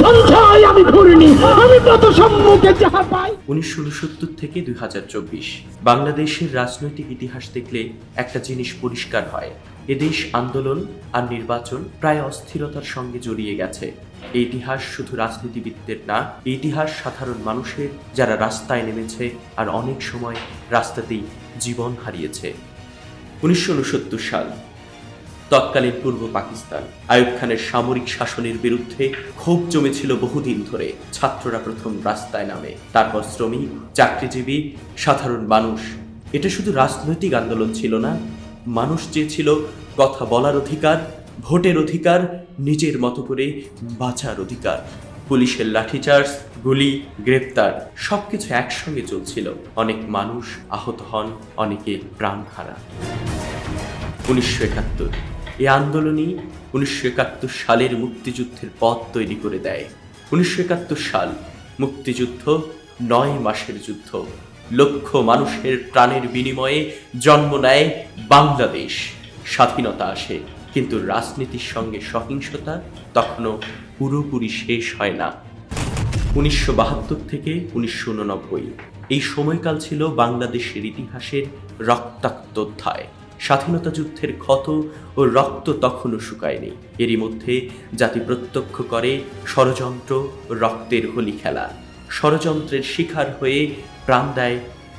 সঞ্চয় আমি ভুলিনি, আমি কত সম্মুখে যাহা পাই। 1969 থেকে 2024 বাংলাদেশের রাজনৈতিক ইতিহাস দেখলে একটা জিনিস পরিষ্কার হয়, এদেশ আন্দোলন আর নির্বাচন প্রায় অস্থিরতার সঙ্গে জড়িয়ে গেছে। এই ইতিহাস শুধু রাজনীতিবিদদের না, এই ইতিহাস সাধারণ মানুষের, যারা রাস্তায় নেমেছে আর অনেক সময় রাস্তাতেই জীবন হারিয়েছে। 1969 সাল, তৎকালীন পূর্ব পাকিস্তান, আইয়ুব খানের সামরিক শাসনের বিরুদ্ধে ক্ষোভ জমেছিল বহুদিন ধরে। ছাত্ররা প্রথম রাস্তায় নামে, তারপর শ্রমিক, চাকরিজীবী, সাধারণ মানুষ। এটা শুধু রাজনৈতিক আন্দোলন ছিল না, মানুষ চেয়েছিল কথা বলার অধিকার, ভোটের অধিকার, নিজের মতো করে বাঁচার অধিকার। পুলিশের লাঠিচার্জ, গুলি, গ্রেপ্তার সবকিছু একসঙ্গে চলছিল। অনেক মানুষ আহত হন, অনেকে প্রাণ হারান। 1971 এই আন্দোলনই 1971 সালের মুক্তিযুদ্ধের পথ তৈরি করে দেয়। 1971 সাল মুক্তিযুদ্ধ 9 মাসের যুদ্ধ। লক্ষ মানুষের প্রাণের বিনিময়ে জন্ম নেয় বাংলাদেশ। স্বাধীনতা আসে, কিন্তু রাজনীতির সঙ্গে সহিংসতা তখনও পুরোপুরি শেষ হয় না। 1972 থেকে 1989 এই সময়কাল ছিল বাংলাদেশের ইতিহাসের রক্তাক্ত অধ্যায়। স্বাধীনতা যুদ্ধের ক্ষত ও রক্ত তখনও শুকায়নি। এরই মধ্যে জাতি প্রত্যক্ষ করে ষড়যন্ত্র, রক্তের হোলি খেলা। ষড়যন্ত্রের শিকার হয়ে প্রাণ দেয়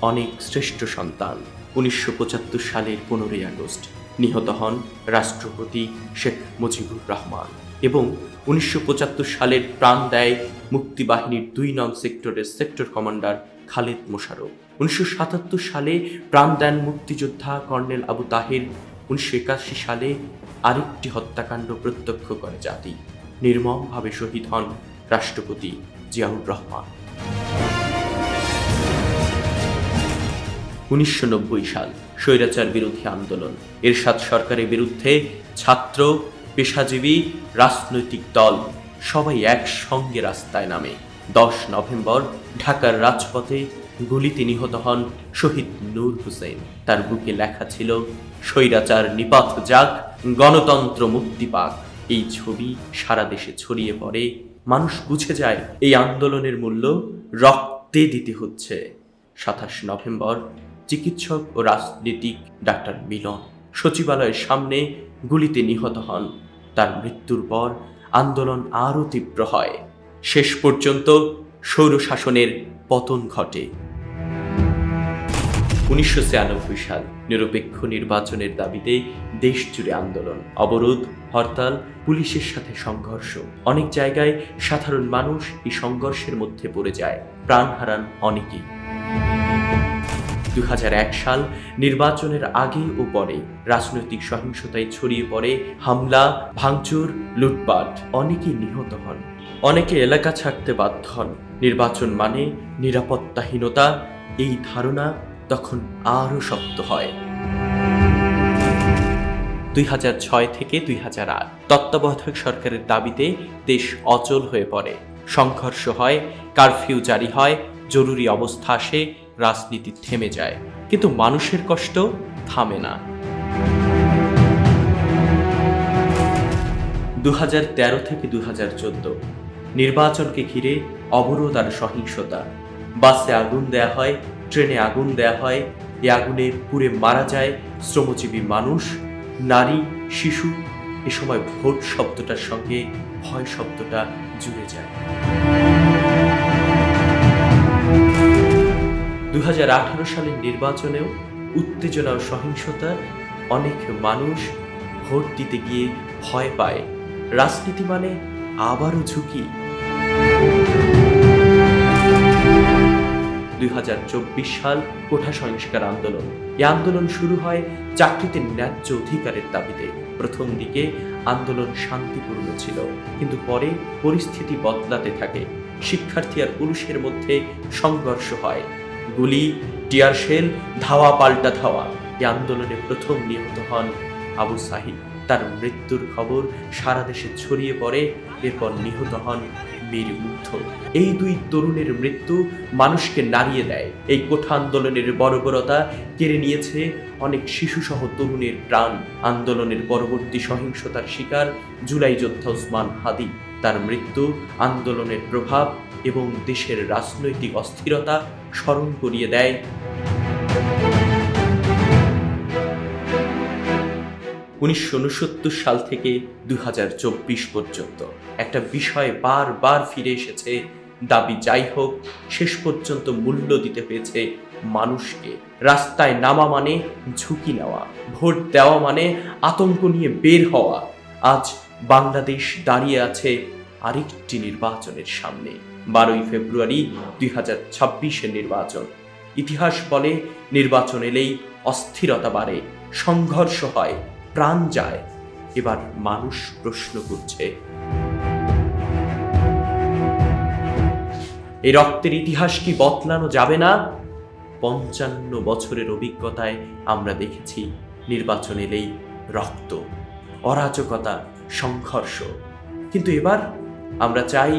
অনেক শ্রেষ্ঠ সন্তান। 1975 সালের 15ই আগস্ট নিহত হন রাষ্ট্রপতি শেখ মুজিবুর রহমান এবং 1975 সালের প্রাণ দেয় মুক্তিবাহিনীর 2 নং সেক্টরের সেক্টর কমান্ডার খালেদ মোশাররফ। 1977 সালে প্রাণ দেন মুক্তিযোদ্ধা কর্নেল আবু তাহের। 1981 সালে আরেকটি হত্যাকাণ্ড প্রত্যক্ষ করে জাতি। নির্মমভাবে শহীদ হন রাষ্ট্রপতি জিয়াউর রহমান। 1990 সাল স্বৈরাচার বিরোধী আন্দোলন। এরশাদ সরকারের বিরুদ্ধে ছাত্র, পেশাজীবী, রাজনৈতিক দল সবাই একসঙ্গে রাস্তায় নামে। 10 নভেম্বর ঢাকার রাজপথে গুলিতে নিহত হন শহীদ নূর হোসেন। তার বুকে লেখা ছিল, স্বৈরাচার নিপাত যাক, গণতন্ত্র মুক্তি পাক। এই ছবি সারা দেশে ছড়িয়ে পড়ে। মানুষ বুঝে যায় এই আন্দোলনের মূল্য রক্তে দিতে হচ্ছে। 27 নভেম্বর চিকিৎসক ও রাজনীতিক ডাক্তার মিলন সচিবালয়ের সামনে গুলিতে নিহত হন। তার মৃত্যুর পর আন্দোলন আরও তীব্র হয়। শেষ পর্যন্ত স্বৈরশাসনের পতন ঘটে। 1996 সাল নিরপেক্ষ নির্বাচনের দাবিতে দেশ জুড়ে আন্দোলন, অবরোধ, হরতাল, পুলিশের সাথে সংঘর্ষ। অনেক জায়গায় সাধারণ মানুষ এই সংঘর্ষের মধ্যে পড়ে যায়, প্রাণ হারান অনেকেই। 2001 সাল নির্বাচনের আগে ও পরে রাজনৈতিক সহিংসতায় ছড়িয়ে পড়ে হামলা, ভাঙচুর, লুটপাট। অনেকেই নিহত হন, অনেকে এলাকা ছাড়তে বাধ্য হন। নির্বাচন মানে নিরাপত্তাহীনতা, এই ধারণা তখন আরও শক্ত হয়। 2006 থেকে 2008 তত্ত্বাবধায়ক সরকারের দাবিতে দেশ অচল হয়ে পড়ে। সংঘর্ষ হয়, কারফিউ জারি হয়, জরুরি অবস্থা আসে, রাজনীতি থেমে যায়, কিন্তু মানুষের কষ্ট থামে না। 2013 থেকে 2014 নির্বাচনকে ঘিরে অবরোধ আর সহিংসতা। বাসে আগুন দেয়া হয়, ট্রেনে আগুন দেয়া হয়। এই আগুনে পুড়ে মারা যায় শ্রমজীবী মানুষ, নারী, শিশু। এ সময় ভোট শব্দটার সঙ্গে ভয় শব্দটা জুড়ে যায়। 2018 সালের নির্বাচনেও উত্তেজনা ও সহিংসতা। অনেক মানুষ ভোট দিতে গিয়ে ভয় পায়। রাজনীতি মানে আবারও ঝুঁকি। 2024 সাল কোঠা সংস্কার আন্দোলন। এই আন্দোলন শুরু হয় চাকরিতে ন্যায্য অধিকারের দাবিতে। প্রথম দিকে আন্দোলন শান্তিপূর্ণ ছিল, কিন্তু পরে পরিস্থিতি বদলাতে থাকে। শিক্ষার্থী আর পুলিশের মধ্যে সংঘর্ষ হয়, গুলি, টিয়ারশেল, ধাওয়া পাল্টা ধাওয়া। এই আন্দোলনে প্রথম নিহত হন আবু সাহিদ। তার মৃত্যুর খবর সারা দেশে ছড়িয়ে পড়ে। এরপর নিহত হন বীর মুগ্ধ। এই 2 তরুণের মৃত্যু মানুষকে নাড়িয়ে দেয়। এই কোঠা আন্দোলনের বর্বরতা কেড়ে নিয়েছে অনেক শিশুসহ তরুণের প্রাণ। আন্দোলনের পরবর্তী সহিংসতার শিকার জুলাই যোদ্ধা ওসমান হাদি। তার মৃত্যু আন্দোলনের প্রভাব এবং দেশের রাজনৈতিক অস্থিরতা স্মরণ করিয়ে দেয়। 1969 সাল থেকে 2024 পর্যন্ত একটা বিষয় বারবার ফিরে এসেছে। দাবি যাই হোক, শেষ পর্যন্ত মূল্য দিতে হয়েছে মানুষকে। রাস্তায় নামা মানে ঝুঁকি নেওয়া, ভোট দেওয়া মানে আতঙ্ক নিয়ে বের হওয়া। আজ বাংলাদেশ দাঁড়িয়ে আছে আরেকটি নির্বাচনের সামনে। 12ই ফেব্রুয়ারি 2026-এর নির্বাচন। ইতিহাস বলে, নির্বাচন এলেই অস্থিরতা বাড়ে, সংঘর্ষ হয়, প্রাণ যায়। এবার মানুষ প্রশ্ন করছে, এই রক্তের ইতিহাস কি বদলানো যাবে না? 55 বছরের অভিজ্ঞতায় আমরা দেখেছি, নির্বাচন এলেই রক্ত, অরাজকতা, সংঘর্ষ। কিন্তু এবার আমরা চাই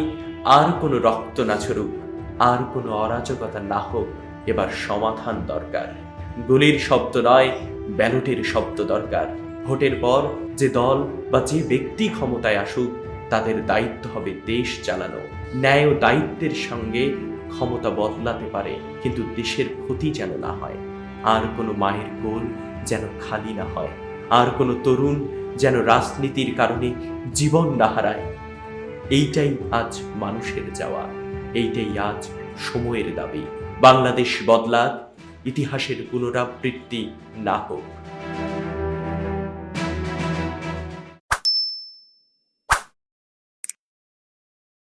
আর কোনো রক্ত না ঝরুক, আর কোনো অরাজকতা না হোক। এবার সমাধান দরকার। গুলির শব্দ নয়, ব্যালটের শব্দ দরকার। ভোটের পর যে দল বা যে ব্যক্তি ক্ষমতায় আসুক, তাদের দায়িত্ব হবে দেশ চালানো। ন্যায় ও দায়িত্বের সঙ্গে ক্ষমতা বদলাতে পারে, কিন্তু দেশের ক্ষতি যেন না হয়। আর কোনো মায়ের কোল যেন খালি না হয়, আর কোনো তরুণ যেন রাজনীতির কারণে জীবন না হারায়। এইটাই আজ মানুষের চাওয়া, এইটাই আজ সময়ের দাবি। বাংলাদেশ বদলাক, ইতিহাসের পুনরাবৃত্তি না হোক।